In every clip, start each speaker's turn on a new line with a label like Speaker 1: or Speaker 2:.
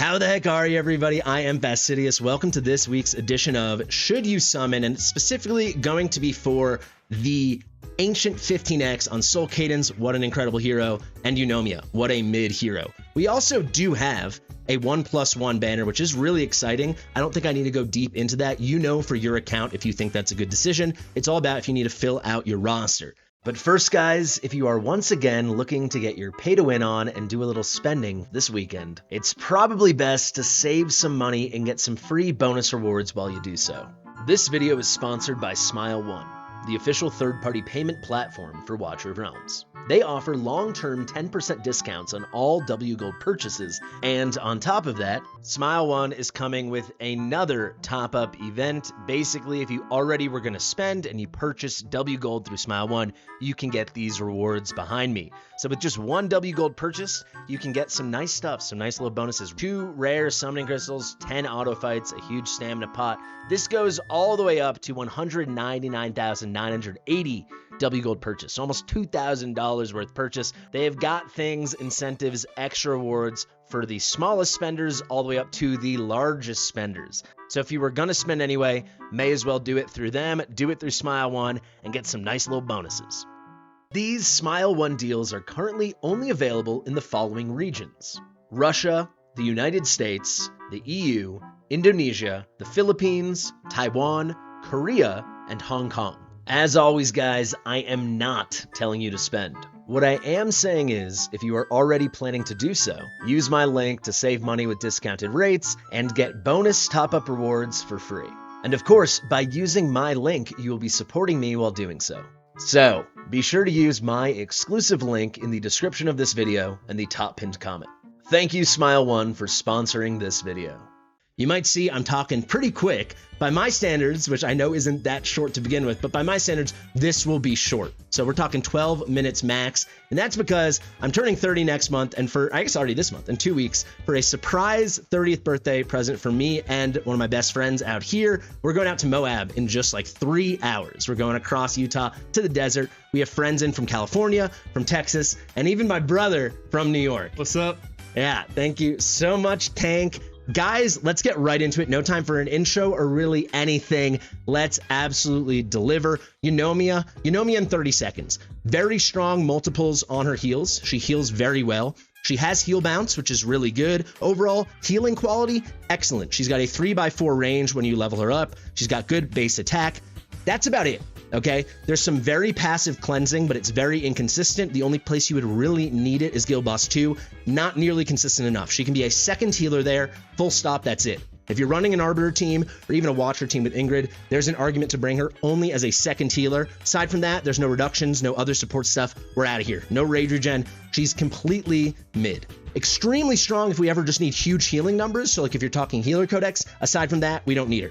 Speaker 1: How the heck are you, everybody? I am Fastidious. Welcome to this week's edition of Should You Summon, and it's specifically going to be for the Ancient 15X on Solcadens, what an incredible hero, and Eunomia, what a mid hero. We also do have a 1+1 banner, which is really exciting. I don't think I need to go deep into that. You know for your account if you think that's a good decision. It's all about if you need to fill out your roster. But first, guys, if you are once again looking to get your pay to win on and do a little spending this weekend, it's probably best to save some money and get some free bonus rewards while you do so. This video is sponsored by Smileone, the official third-party payment platform for Watcher of Realms. They offer long-term 10% discounts on all W Gold purchases, and on top of that, Smileone is coming with another top-up event. Basically, if you already were going to spend and you purchase W Gold through Smileone, you can get these rewards behind me. So with just one W Gold purchase, you can get some nice stuff, some nice little bonuses. 2 rare summoning crystals, 10 auto fights, a huge stamina pot. This goes all the way up to 199,980 W Gold purchase, so almost $2,000 worth purchase. They have got things, incentives, extra rewards for the smallest spenders all the way up to the largest spenders. So if you were going to spend anyway, may as well do it through them, do it through Smileone, and get some nice little bonuses. These Smileone deals are currently only available in the following regions: Russia, the United States, the EU, Indonesia, the Philippines, Taiwan, Korea, and Hong Kong. As always, guys, I am not telling you to spend. What I am saying is, if you are already planning to do so, use my link to save money with discounted rates and get bonus top-up rewards for free. And of course, by using my link, you will be supporting me while doing so. So, be sure to use my exclusive link in the description of this video and the top pinned comment. Thank you, Smileone, for sponsoring this video. You might see I'm talking pretty quick. By my standards, which I know isn't that short to begin with, but by my standards, this will be short. So we're talking 12 minutes max, and that's because I'm turning 30 next month, and I guess already this month, in 2 weeks, for a surprise 30th birthday present for me and one of my best friends out here. We're going out to Moab in just like 3 hours. We're going across Utah to the desert. We have friends in from California, from Texas, and even my brother from New York.
Speaker 2: What's up?
Speaker 1: Yeah, thank you so much, Tank. Guys, let's get right into it. No time for an intro or really anything. Let's absolutely deliver. Eunomia in 30 seconds. Very strong multiples on her heals. She heals very well. She has heal bounce, which is really good. Overall, healing quality, excellent. She's got a 3x4 range when you level her up. She's got good base attack. That's about it. Okay, there's some very passive cleansing, but it's very inconsistent. The only place you would really need it is Guild Boss 2. Not nearly consistent enough. She can be a second healer there, full stop, that's it. If you're running an Arbiter team or even a Watcher team with Ingrid, there's an argument to bring her only as a second healer. Aside from that, there's no reductions, no other support stuff. We're out of here. No rage regen. She's completely mid. Extremely strong if we ever just need huge healing numbers. So like if you're talking healer codex, aside from that, we don't need her.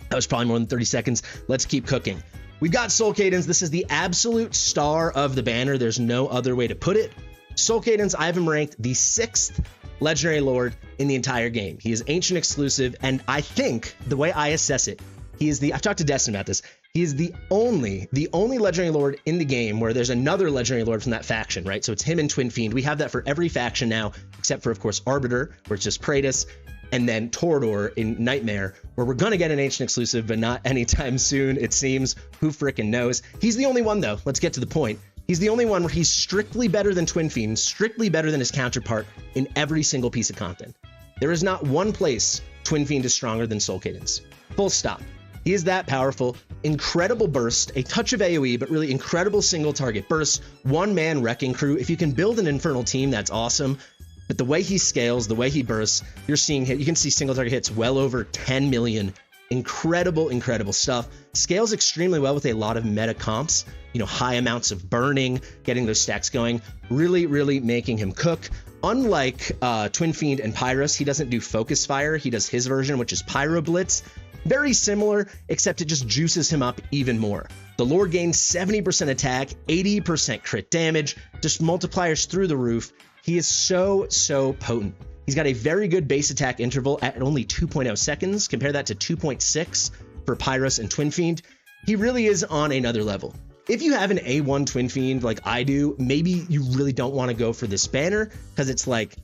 Speaker 1: That was probably more than 30 seconds. Let's keep cooking. We've got Solcadens. This is the absolute star of the banner. There's no other way to put it. Solcadens, I have him ranked the 6th Legendary Lord in the entire game. He is Ancient exclusive, and I think, the way I assess it, I've talked to Destin about this, he is the only Legendary Lord in the game where there's another Legendary Lord from that faction, right? So it's him and Twin Fiend. We have that for every faction now, except for, of course, Arbiter, where it's just Praetus, and then Torador in Nightmare, where we're going to get an Ancient exclusive, but not anytime soon, it seems. Who frickin' knows? He's the only one, though. Let's get to the point. He's the only one where he's strictly better than Twin Fiend, strictly better than his counterpart in every single piece of content. There is not one place Twin Fiend is stronger than Solcadens. Full stop. He is that powerful. Incredible burst, a touch of AoE, but really incredible single target burst, one-man wrecking crew. If you can build an Infernal team, that's awesome. But the way he scales, the way he bursts, you can see single target hits well over 10 million. Incredible, incredible stuff. Scales extremely well with a lot of meta comps, high amounts of burning, getting those stacks going, really, really making him cook. Unlike Twin Fiend and Pyrus, he doesn't do Focus Fire. He does his version, which is Pyro Blitz. Very similar, except it just juices him up even more. The Lord gains 70% attack, 80% crit damage, just multipliers through the roof. He is so, so potent. He's got a very good base attack interval at only 2.0 seconds. Compare that to 2.6 for Pyrus and Twin Fiend. He really is on another level. If you have an A1 Twin Fiend like I do, maybe you really don't want to go for this banner because it's like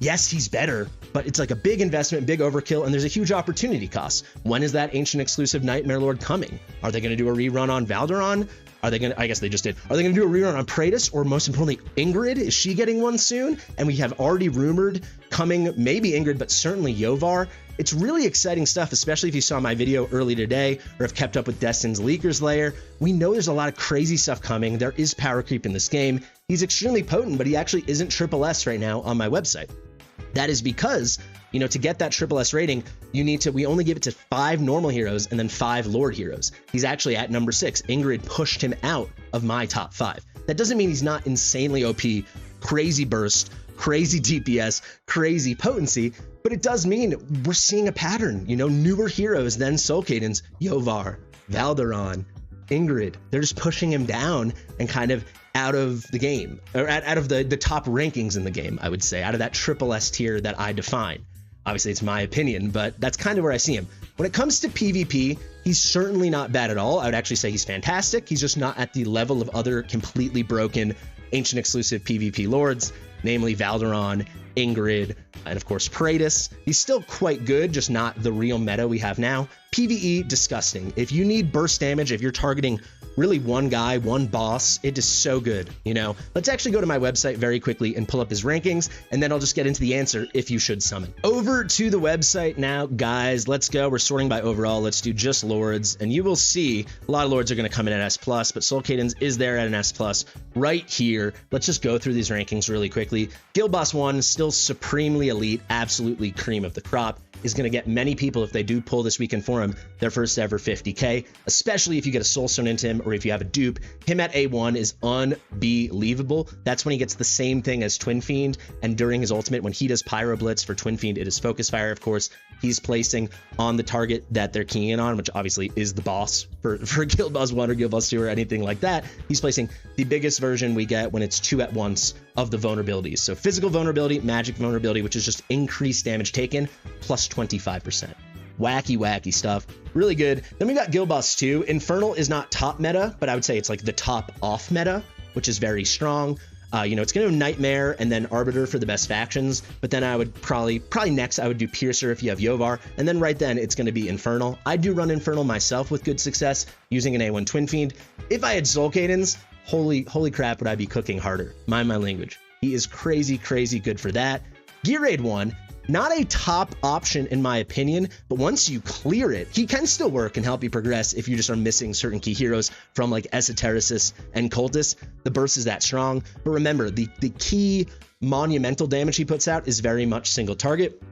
Speaker 1: Yes, he's better, but it's like a big investment, big overkill, and there's a huge opportunity cost. When is that ancient exclusive Nightmare Lord coming? Are they going to do a rerun on Valderon? Are they going to, I guess they just did. Are they going to do a rerun on Praetus? Or most importantly, Ingrid? Is she getting one soon? And we have already rumored coming, maybe Ingrid, but certainly Iovar. It's really exciting stuff, especially if you saw my video early today or have kept up with Destin's Leaker's Lair. We know there's a lot of crazy stuff coming. There is power creep in this game. He's extremely potent, but he actually isn't triple S right now on my website. That is because, you know, to get that triple S rating, you need to, we only give it to 5 normal heroes and then 5 Lord heroes. He's actually at number 6. Ingrid pushed him out of my top 5. That doesn't mean he's not insanely OP, crazy burst, crazy DPS, crazy potency, but it does mean we're seeing a pattern, you know, newer heroes than Solcadens, Iovar, Valderon, Ingrid. They're just pushing him down and kind of out of the game, or out of the top rankings in the game, I would say, out of that triple S tier that I define. Obviously, it's my opinion, but that's kind of where I see him. When it comes to PvP, he's certainly not bad at all. I would actually say he's fantastic. He's just not at the level of other completely broken ancient exclusive PvP lords, namely Valderon, Ingrid, and of course Praetus. He's still quite good, just not the real meta we have now. PvE, disgusting. If you need burst damage, if you're targeting really one guy, one boss, it is so good, you know. Let's actually go to my website very quickly and pull up his rankings, and then I'll just get into the answer if you should summon. Over to the website now, guys. Let's go. We're sorting by overall. Let's do just lords, and you will see a lot of lords are going to come in at S+, but Solcadens is there at an S+ right here. Let's just go through these rankings really quickly. Guild Boss 1, still supremely elite, absolutely cream of the crop. Is going to get many people, if they do pull this weekend for him, their first ever 50k, especially if you get a Soul Stone into him or if you have a dupe. Him at A1 is unbelievable. That's when he gets the same thing as Twin Fiend, and during his ultimate, when he does Pyro Blitz for Twin Fiend, it is Focus Fire, of course. He's placing on the target that they're keying in on, which obviously is the boss for Guild Boss 1 or Guild Boss 2 or anything like that. He's placing the biggest version we get when it's 2 at once of the vulnerabilities. So physical vulnerability, magic vulnerability, which is just increased damage taken, plus 25%. Wacky stuff. Really good. Then we got Guild Boss 2. Infernal is not top meta, but I would say it's like the top off meta, which is very strong. You know, it's going to Nightmare and then Arbiter for the best factions, but then I would probably next I would do Piercer if you have Iovar, and then right then it's going to be Infernal. I do run Infernal myself with good success using an A1 Twin Fiend. If I had Solcadens, holy crap, would I be cooking harder. Mind my language. He is crazy good for that. Gear Raid 1, not a top option in my opinion, but once you clear it, he can still work and help you progress if you just are missing certain key heroes from like Esotericist and Cultist. The burst is that strong, but remember, the key monumental damage he puts out is very much single target.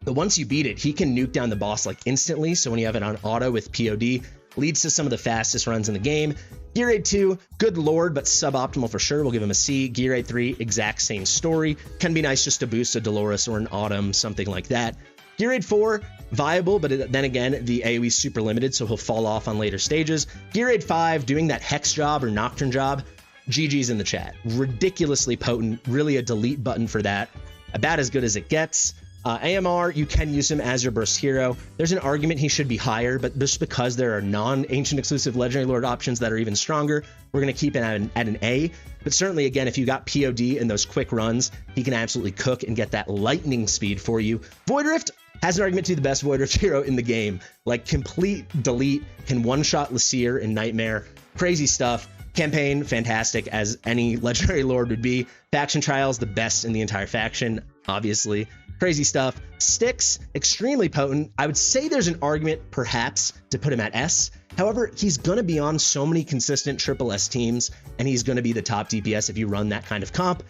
Speaker 1: But once you beat it, he can nuke down the boss like instantly, so when you have it on auto with POD, leads to some of the fastest runs in the game. Gear Raid 2, good lord, but suboptimal for sure. We'll give him a C. Gear Raid 3, exact same story. Can be nice just to boost a Dolores or an Autumn, something like that. Gear Raid 4, viable, but then again, the AoE is super limited, so he'll fall off on later stages. Gear Raid 5, doing that Hex job or Nocturne job, GG's in the chat. Ridiculously potent, really a delete button for that. About as good as it gets. AMR, you can use him as your burst hero. There's an argument he should be higher, but just because there are non-ancient exclusive legendary lord options that are even stronger, we're going to keep it at an A. But certainly, again, if you got POD in those quick runs, he can absolutely cook and get that lightning speed for you. Void Rift has an argument to be the best Void Rift hero in the game. Like, complete delete, can one-shot Lasir in Nightmare. Crazy stuff. Campaign, fantastic, as any legendary lord would be. Faction Trials, the best in the entire faction, obviously. Crazy stuff. Styx, extremely potent. I would say there's an argument, perhaps, to put him at S. However, he's going to be on so many consistent triple S teams, and he's going to be the top DPS if you run that kind of comp.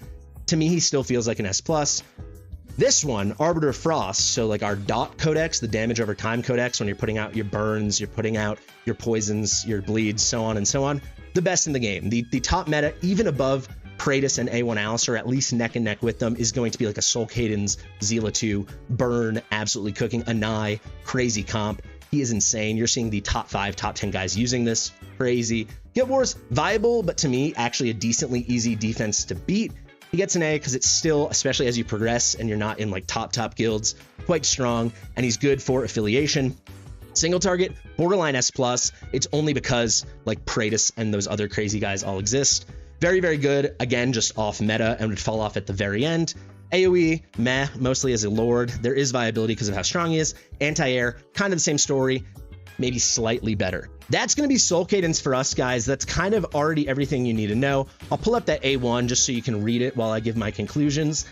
Speaker 1: To me, he still feels like an S+. This one, Arbiter of Frost, so like our dot codex, the damage over time codex, when you're putting out your burns, you're putting out your poisons, your bleeds, so on and so on, the best in the game. The top meta, even above Praetus and A1 Alistair, at least neck and neck with them, is going to be like a Solcadens, Zeala 2, Burn, absolutely cooking, Anai, crazy comp. He is insane. You're seeing the top 5, top 10 guys using this. Crazy. Guild Wars, viable, but to me, actually a decently easy defense to beat. He gets an A because it's still, especially as you progress and you're not in like top guilds, quite strong, and he's good for affiliation. Single target, borderline S+. It's only because like Praetus and those other crazy guys all exist. Very good. Again, just off meta and would fall off at the very end. AoE, meh, mostly as a lord. There is viability because of how strong he is. Anti-air, kind of the same story, maybe slightly better. That's going to be Solcadens for us, guys. That's kind of already everything you need to know. I'll pull up that A1 just so you can read it while I give my conclusions.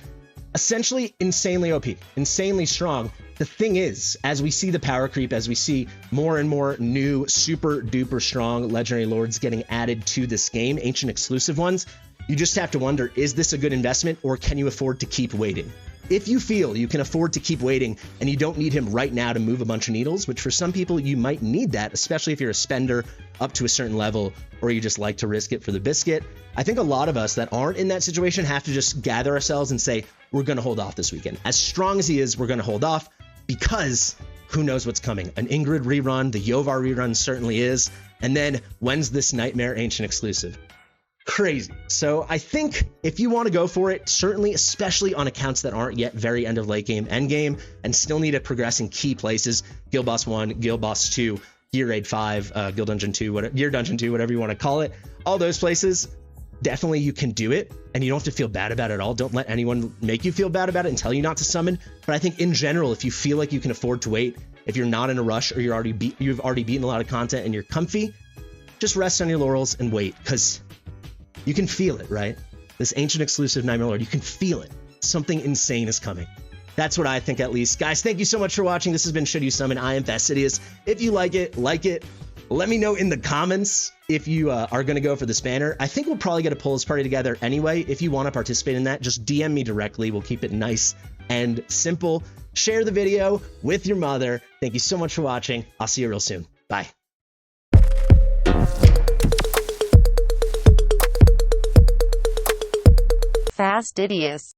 Speaker 1: Essentially, insanely OP, insanely strong. The thing is, as we see the power creep, as we see more and more new, super duper strong legendary lords getting added to this game, ancient exclusive ones, you just have to wonder, is this a good investment or can you afford to keep waiting? If you feel you can afford to keep waiting and you don't need him right now to move a bunch of needles, which for some people you might need that, especially if you're a spender up to a certain level or you just like to risk it for the biscuit, I think a lot of us that aren't in that situation have to just gather ourselves and say, we're going to hold off this weekend. As strong as he is, we're going to hold off because who knows what's coming. An Ingrid rerun, the Iovar rerun certainly is. And then when's this Nightmare Ancient exclusive? Crazy. So I think if you want to go for it, certainly, especially on accounts that aren't yet very end of late game, end game, and still need to progress in key places, Guild Boss 1, Guild Boss 2, Gear Raid 5, Guild Dungeon 2, Gear Dungeon 2, whatever you want to call it, all those places, definitely you can do it, and you don't have to feel bad about it at all. Don't let anyone make you feel bad about it and tell you not to summon. But I think in general, if you feel like you can afford to wait, if you're not in a rush or you've already beaten a lot of content and you're comfy, just rest on your laurels and wait, because you can feel it, right? This ancient exclusive Nightmare Lord, you can feel it. Something insane is coming. That's what I think, at least. Guys, thank you so much for watching. This has been Should You Summon? I am Fastidious. If you like it, let me know in the comments if you are going to go for this banner. I think we'll probably get a polls party together anyway. If you want to participate in that, just DM me directly. We'll keep it nice and simple. Share the video with your mother. Thank you so much for watching. I'll see you real soon. Bye.
Speaker 2: Fastidious.